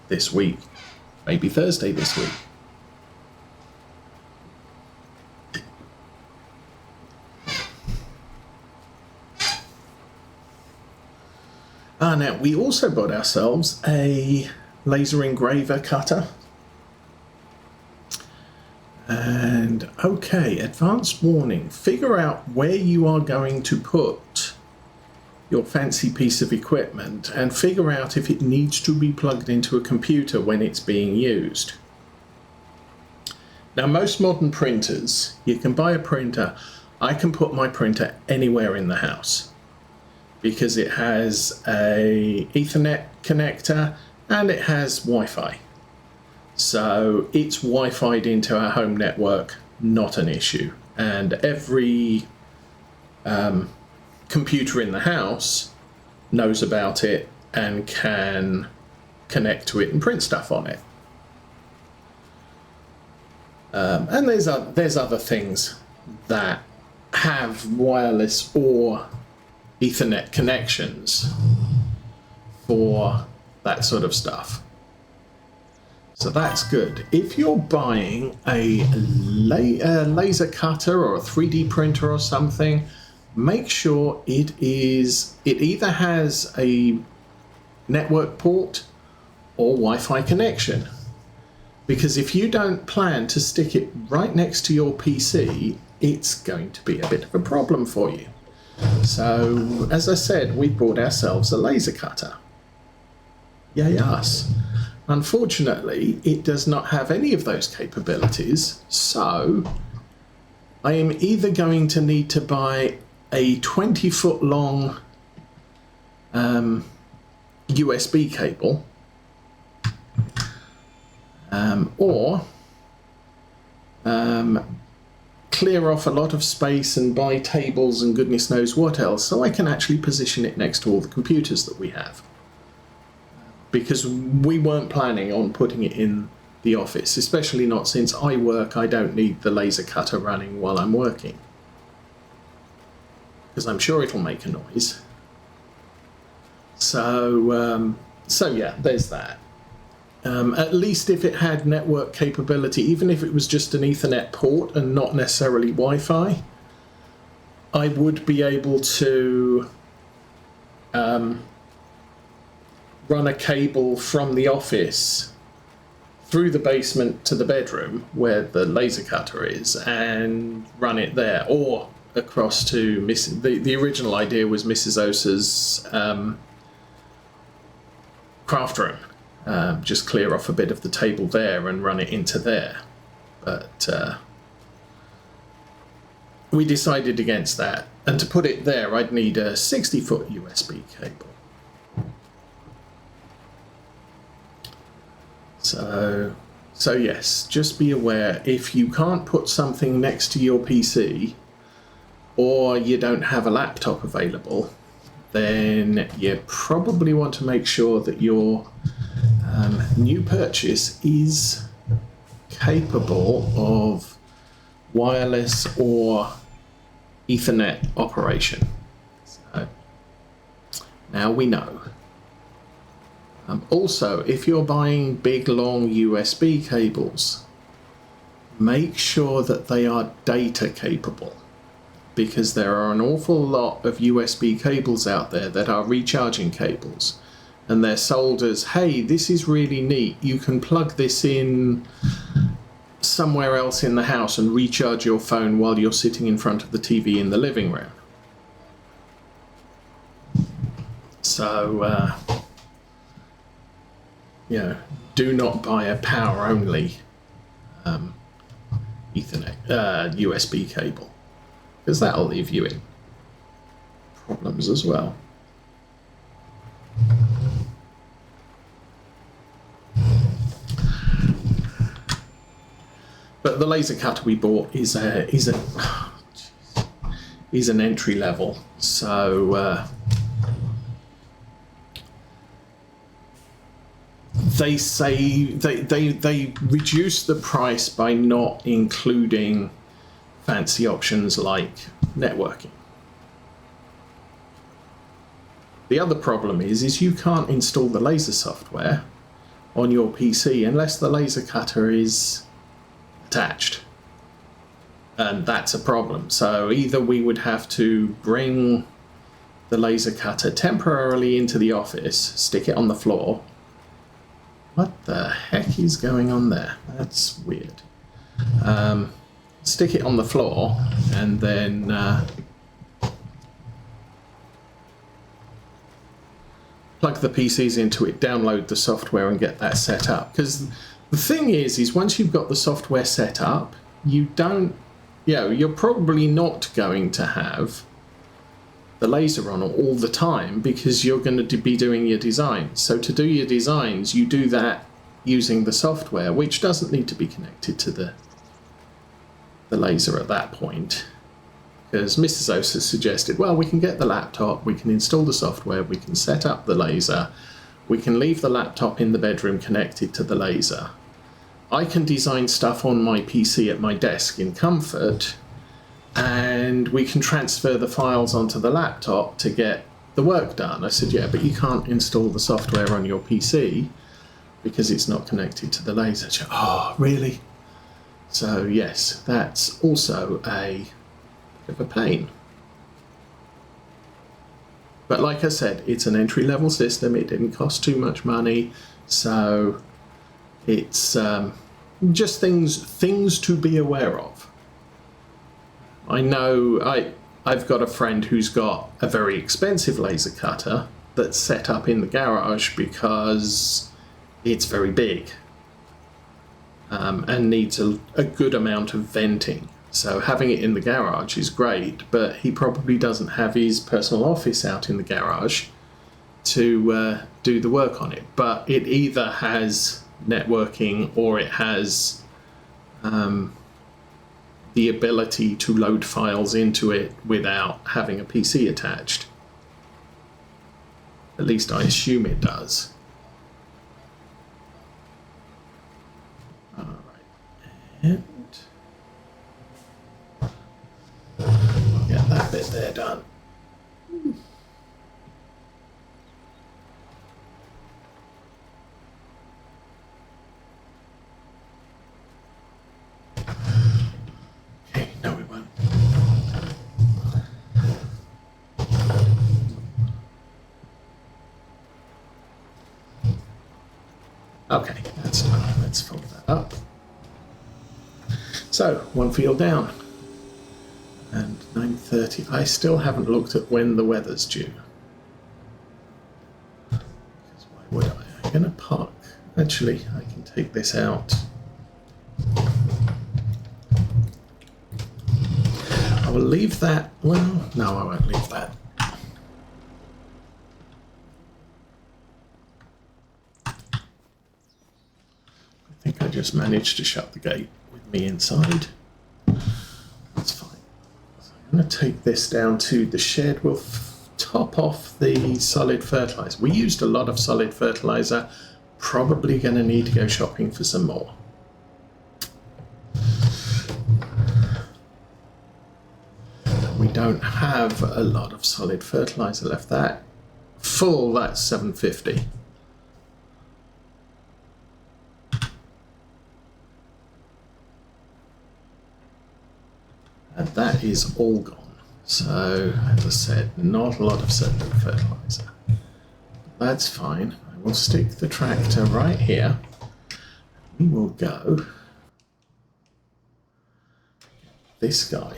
this week, maybe Thursday this week. Now we also bought ourselves a laser engraver cutter. And okay, advanced warning, figure out where you are going to put your fancy piece of equipment and figure out if it needs to be plugged into a computer when it's being used. Now most modern printers, you can buy a printer. I can put my printer anywhere in the house because it has a Ethernet connector and it has Wi-Fi. So it's Wi-Fi'd into our home network, not an issue. And every computer in the house knows about it and can connect to it and print stuff on it. And there's other things that have wireless or Ethernet connections for that sort of stuff. So that's good. If you're buying a laser cutter or a 3D printer or something, make sure it either has a network port or Wi-Fi connection. Because if you don't plan to stick it right next to your PC, it's going to be a bit of a problem for you. So, as I said, we bought ourselves a laser cutter. Yay us. Unfortunately, it does not have any of those capabilities, so I am either going to need to buy a 20-foot long USB cable, or clear off a lot of space and buy tables and goodness knows what else, so I can actually position it next to all the computers that we have. Because we weren't planning on putting it in the office, especially not since I work. I don't need the laser cutter running while I'm working, because I'm sure it'll make a noise. So yeah, there's that. At least if it had network capability, even if it was just an Ethernet port and not necessarily Wi-Fi, I would be able to run a cable from the office through the basement to the bedroom where the laser cutter is and run it there, or across to the original idea was Mrs. Osa's craft room. Just clear off a bit of the table there and run it into there. But we decided against that. And to put it there, I'd need a 60-foot USB cable. So yes, just be aware, if you can't put something next to your PC or you don't have a laptop available, then you probably want to make sure that your new purchase is capable of wireless or Ethernet operation. So now we know. Also, if you're buying big long USB cables, make sure that they are data capable, because there are an awful lot of USB cables out there that are recharging cables, and they're sold as, hey, this is really neat, you can plug this in somewhere else in the house and recharge your phone while you're sitting in front of the TV in the living room. So do not buy a power only Ethernet USB cable, because that'll leave you in problems as well. But the laser cutter we bought is an entry level, so they say they reduce the price by not including fancy options like networking. The other problem is you can't install the laser software on your PC unless the laser cutter is attached. And that's a problem. So either we would have to bring the laser cutter temporarily into the office, stick it on the floor. What the heck is going on there? That's weird. Stick it on the floor and then plug the PCs into it, download the software and get that set up. Because the thing is once you've got the software set up, you don't, you're probably not going to have the laser on all the time because you're going to be doing your designs. So to do your designs, you do that using the software, which doesn't need to be connected to the laser at that point. Because Mrs. Osa suggested, well, we can get the laptop, we can install the software, we can set up the laser, we can leave the laptop in the bedroom connected to the laser. I can design stuff on my PC at my desk in comfort, and we can transfer the files onto the laptop to get the work done. I said, yeah, but you can't install the software on your PC because it's not connected to the laser. She, oh, really? So yes, that's also a bit of a pain. But like I said, it's an entry-level system. It didn't cost too much money, so it's just things to be aware of. I know I've got a friend who's got a very expensive laser cutter that's set up in the garage because it's very big and needs a good amount of venting. So having it in the garage is great, but he probably doesn't have his personal office out in the garage to do the work on it. But it either has networking or it has the ability to load files into it without having a PC attached. At least I assume it does. All right. And we'll get that bit there done. Okay, no we won't. Okay, that's done. Let's fold that up. So, one field down. And 9:30. I still haven't looked at when the weather's due. Because why would I? I'm going to park. Actually, I can take this out. I will leave that. Well, no, I won't leave that. I think I just managed to shut the gate with me inside. That's fine. I'm going to take this down to the shed. We'll top off the solid fertilizer. We used a lot of solid fertilizer. Probably going to need to go shopping for some more. We don't have a lot of solid fertilizer left. That full, that's 750. And that is all gone. So, as I said, not a lot of solid fertilizer. That's fine. I will stick the tractor right here. We will go this guy.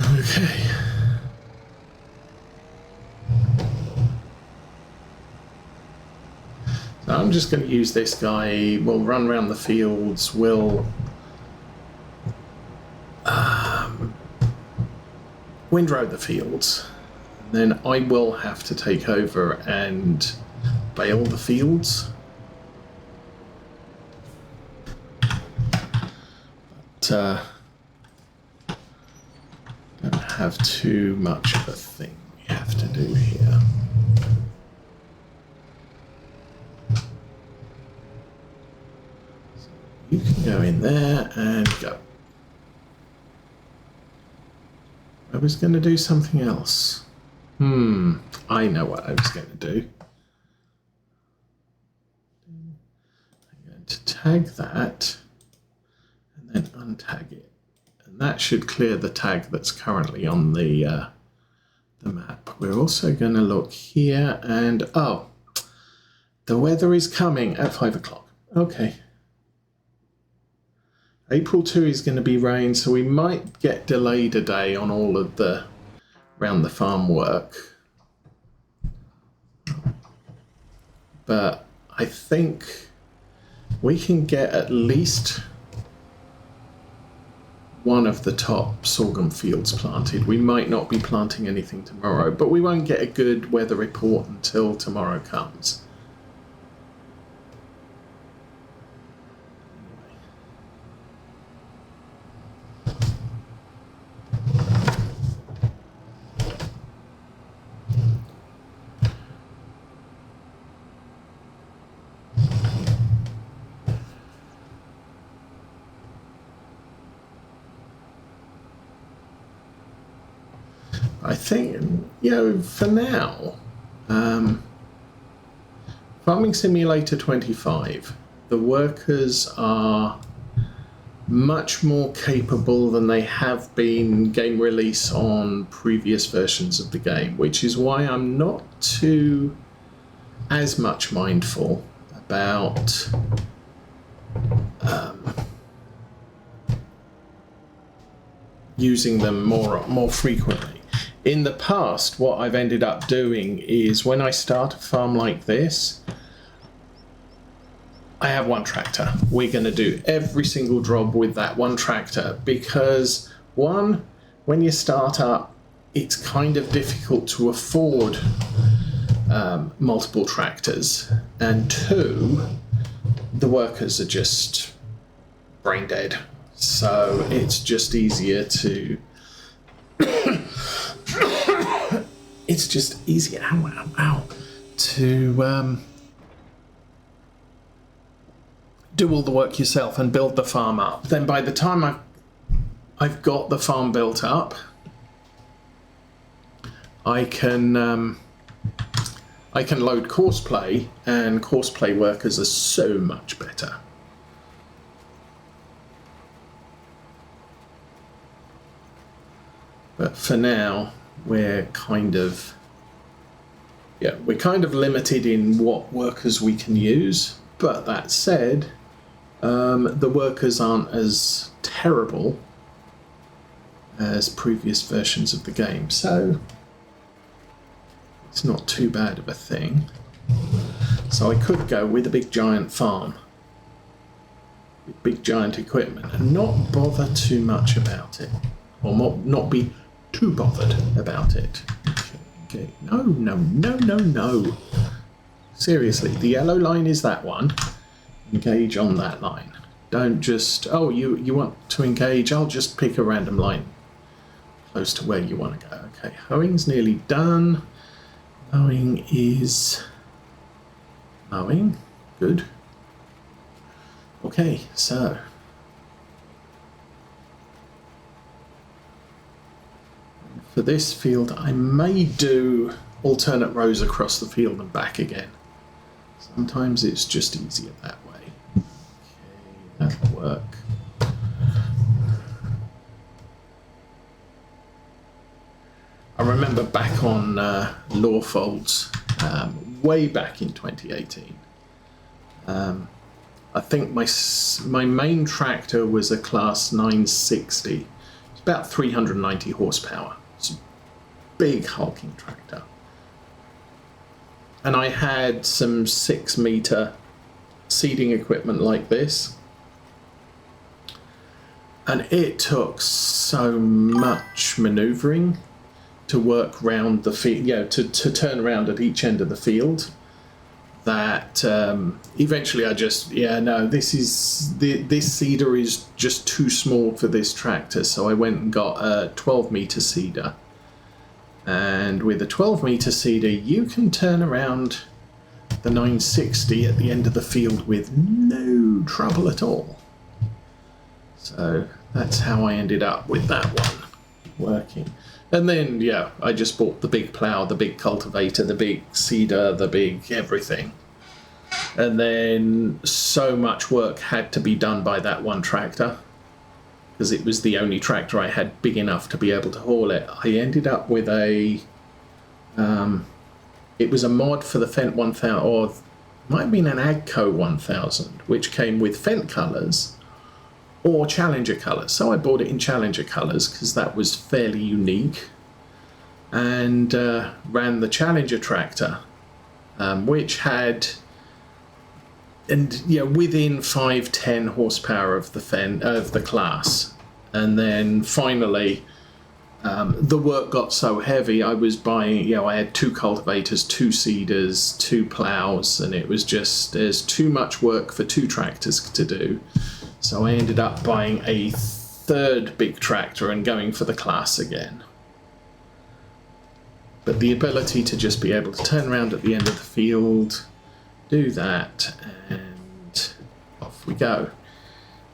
Okay. So I'm just going to use this guy. We'll run around the fields. We'll windrow the fields. And then I will have to take over and bale the fields. But don't have too much of a thing we have to do here. So you can go in there and go. I was going to do something else. I know what I was going to do. I'm going to tag that and then untag it. And that should clear the tag that's currently on the map. We're also going to look here and, oh, the weather is coming at 5 o'clock. Okay. April 2 is going to be rain, so we might get delayed a day on all of the around the farm work. But I think we can get at least one of the top sorghum fields planted. We might not be planting anything tomorrow, but we won't get a good weather report until tomorrow comes. I think, for now, Farming Simulator 25, the workers are much more capable than they have been game release on previous versions of the game, which is why I'm not too as much mindful about using them more frequently. In the past, what I've ended up doing is when I start a farm like this, I have one tractor. We're going to do every single job with that one tractor because, one, when you start up, it's kind of difficult to afford multiple tractors, and two, the workers are just brain dead. So it's just easier to... it's just easier to do all the work yourself and build the farm up. Then by the time I've got the farm built up, I can load courseplay, and courseplay workers are so much better. But for now, we're kind of limited in what workers we can use. But that said, the workers aren't as terrible as previous versions of the game, so it's not too bad of a thing. So I could go with a big giant farm, with big giant equipment, and not bother too much about it, or not be too bothered about it. Okay. No. Seriously, the yellow line is that one. Engage on that line. Don't just, oh, you want to engage, I'll just pick a random line close to where you want to go. Okay, hoeing's nearly done. Mowing is mowing. Good. Okay, so for this field, I may do alternate rows across the field and back again. Sometimes it's just easier that way. Okay, that'll work. I remember back on Lawfolds, way back in 2018. I think my main tractor was a class 960. It's about 390 horsepower. It's a big hulking tractor. And I had some 6-meter seeding equipment like this. And it took so much maneuvering to work round the field, to turn around at each end of the field, that eventually I just, this seeder is just too small for this tractor. So I went and got a 12-meter seeder. And with a 12-meter seeder, you can turn around the 960 at the end of the field with no trouble at all. So that's how I ended up with that one. working. And then, yeah, I just bought the big plough, the big cultivator, the big seeder, the big everything. And then so much work had to be done by that one tractor, because it was the only tractor I had big enough to be able to haul it. I ended up with a... it was a mod for the Fendt 1000, or it might have been an Agco 1000, which came with Fendt colours or Challenger colours. So I bought it in Challenger colours because that was fairly unique, and ran the Challenger tractor, which had, and within 5-10 horsepower of the of the class. And then finally, the work got so heavy, I was buying, I had 2 cultivators, 2 seeders, 2 ploughs, and it was just, there's too much work for 2 tractors to do. So I ended up buying a 3rd big tractor and going for the class again. But the ability to just be able to turn around at the end of the field, do that, and off we go.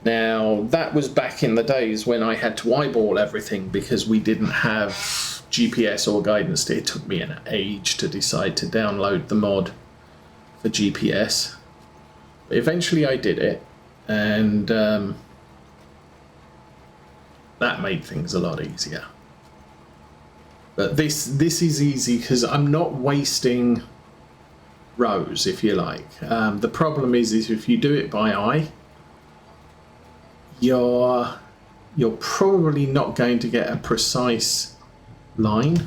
Now, that was back in the days when I had to eyeball everything because we didn't have GPS or guidance. It took me an age to decide to download the mod for GPS. But eventually I did it, and that made things a lot easier. But this is easy because I'm not wasting rows, if you like. The problem is if you do it by eye, you're probably not going to get a precise line.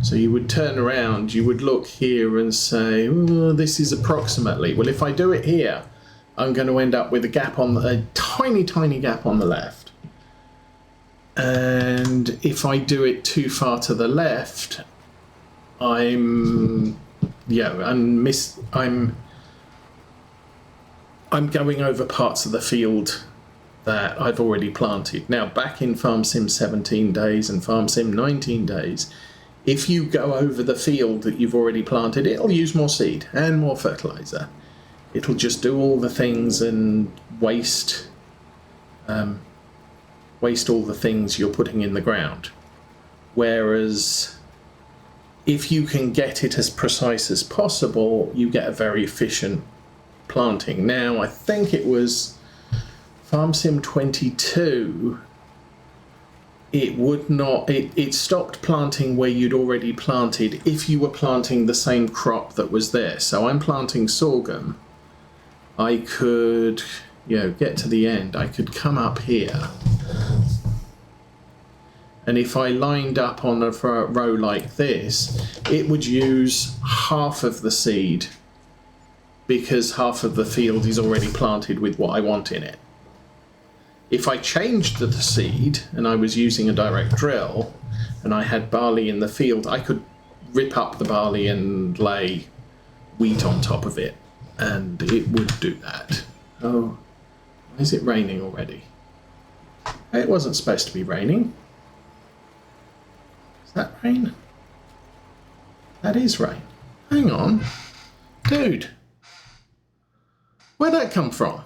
So you would turn around, you would look here and say, oh, this is approximately. Well, if I do it here, I'm going to end up with a gap on a tiny gap on the left. And if I do it too far to the left, I'm going over parts of the field that I've already planted. Now, back in Farm Sim 17 days and Farm Sim 19 days, if you go over the field that you've already planted, it'll use more seed and more fertilizer. It'll just do all the things and waste all the things you're putting in the ground. Whereas if you can get it as precise as possible, you get a very efficient planting. Now, I think it was Farm Sim 22, it stopped planting where you'd already planted if you were planting the same crop that was there. So I'm planting sorghum. I could, get to the end. I could come up here, and if I lined up on a row like this, it would use half of the seed because half of the field is already planted with what I want in it. If I changed the seed and I was using a direct drill and I had barley in the field, I could rip up the barley and lay wheat on top of it, and it would do that. Oh, why is it raining already? It wasn't supposed to be raining. Is that rain? That is rain. Hang on. Dude. Where'd that come from?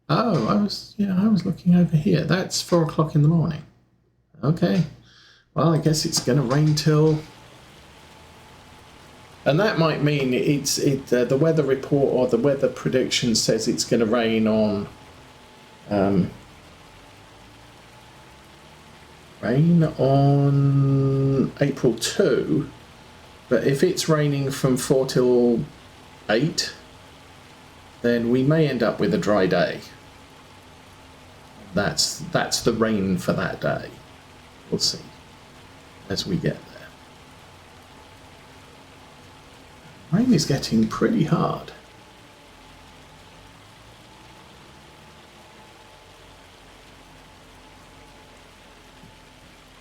Oh, I was looking over here. That's 4 o'clock in the morning. Okay. Well, I guess it's going to rain till... And that might mean the weather report or the weather prediction says it's going to rain on... rain on April 2. But if it's raining from 4 till 8, then we may end up with a dry day. That's the rain for that day. We'll see as we get there. Rain is getting pretty hard.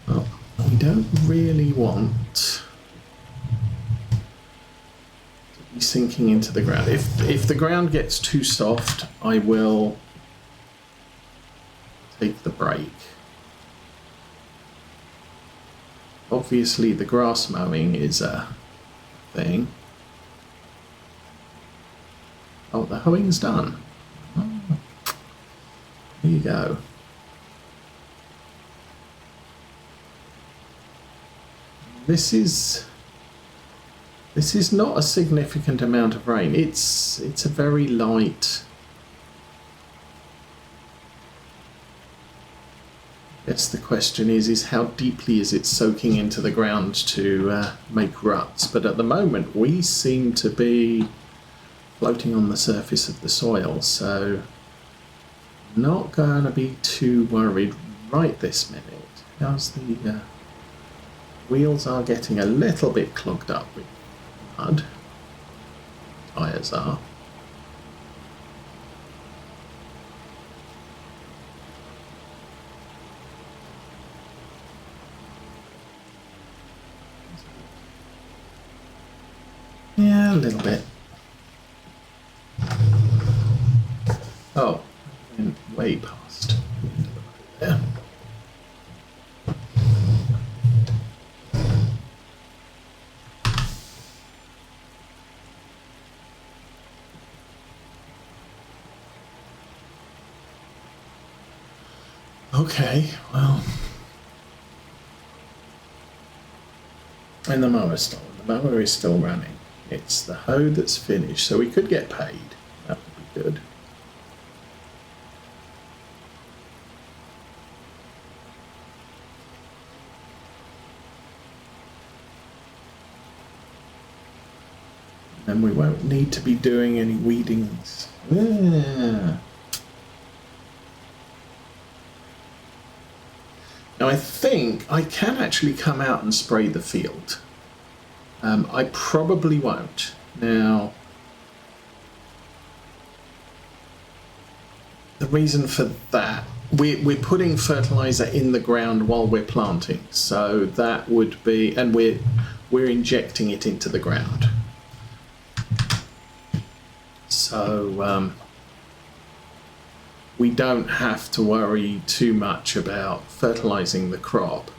Well, we don't really want to be sinking into the ground. If the ground gets too soft, I will take the break. Obviously, the grass mowing is a thing. Oh, the hoeing's done. Oh, there you go. this is not a significant amount of rain. It's a very light. I guess the question is how deeply is it soaking into the ground to make ruts? But at the moment we seem to be floating on the surface of the soil, so not going to be too worried right this minute. How's the wheels are getting a little bit clogged up with mud. Tyres are. Yeah, a little bit. Oh, went way past there. Okay, well, and the mower's still. The mower is still running. It's the hoe that's finished, so we could get paid. That would be good. And we won't need to be doing any weedings. Yeah. Now I think I can actually come out and spray the field. I probably won't. Now, the reason for that, we're putting fertilizer in the ground while we're planting, so that would be, and we're injecting it into the ground. So we don't have to worry too much about fertilizing the crop,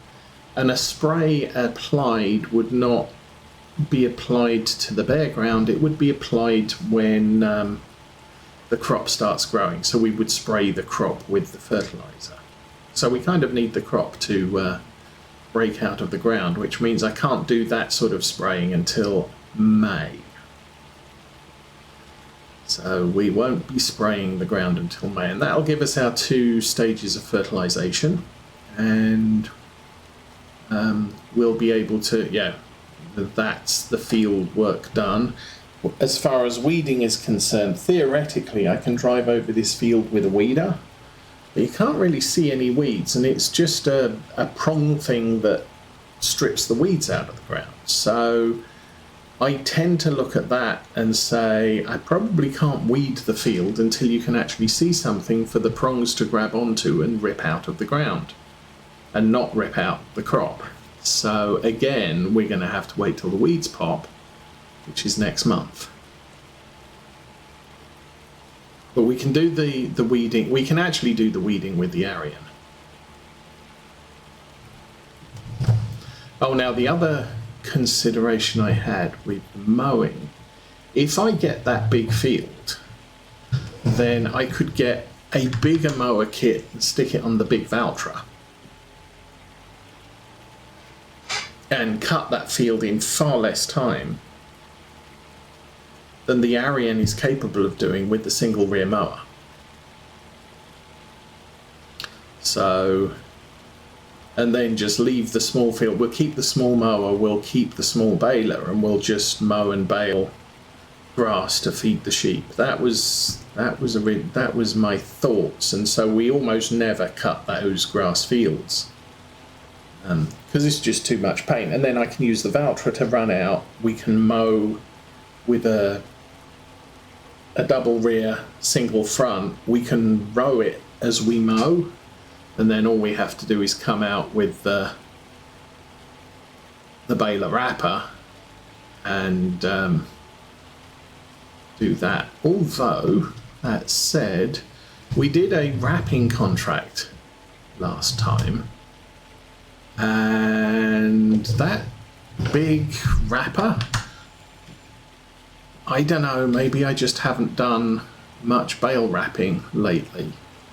and a spray applied would not be applied to the bare ground. It would be applied when the crop starts growing, so we would spray the crop with the fertilizer. So we kind of need the crop to break out of the ground, which means I can't do that sort of spraying until May. So we won't be spraying the ground until May, and that'll give us our 2 stages of fertilization, and we'll be able to, yeah, that's the field work done. As far as weeding is concerned, theoretically I can drive over this field with a weeder, but you can't really see any weeds, and it's just a prong thing that strips the weeds out of the ground. So I tend to look at that and say I probably can't weed the field until you can actually see something for the prongs to grab onto and rip out of the ground, and not rip out the crop. So again, we're going to have to wait till the weeds pop, which is next month. But we can do the weeding. We can actually do the weeding with the Arian. Oh, now the other consideration I had with mowing, if I get that big field, then I could get a bigger mower kit and stick it on the big Valtra and cut that field in far less time than the Arian is capable of doing with the single rear mower. So, and then just leave the small field. We'll keep the small mower, we'll keep the small baler, and we'll just mow and bale grass to feed the sheep. That was my thoughts, and so we almost never cut those grass fields because it's just too much pain. And then I can use the Valtra to run out. We can mow with a double rear, single front. We can row it as we mow, and then all we have to do is come out with the baler wrapper and do that. Although, that said, we did a wrapping contract last time, and that big wrapper, I don't know, maybe I just haven't done much bale wrapping lately.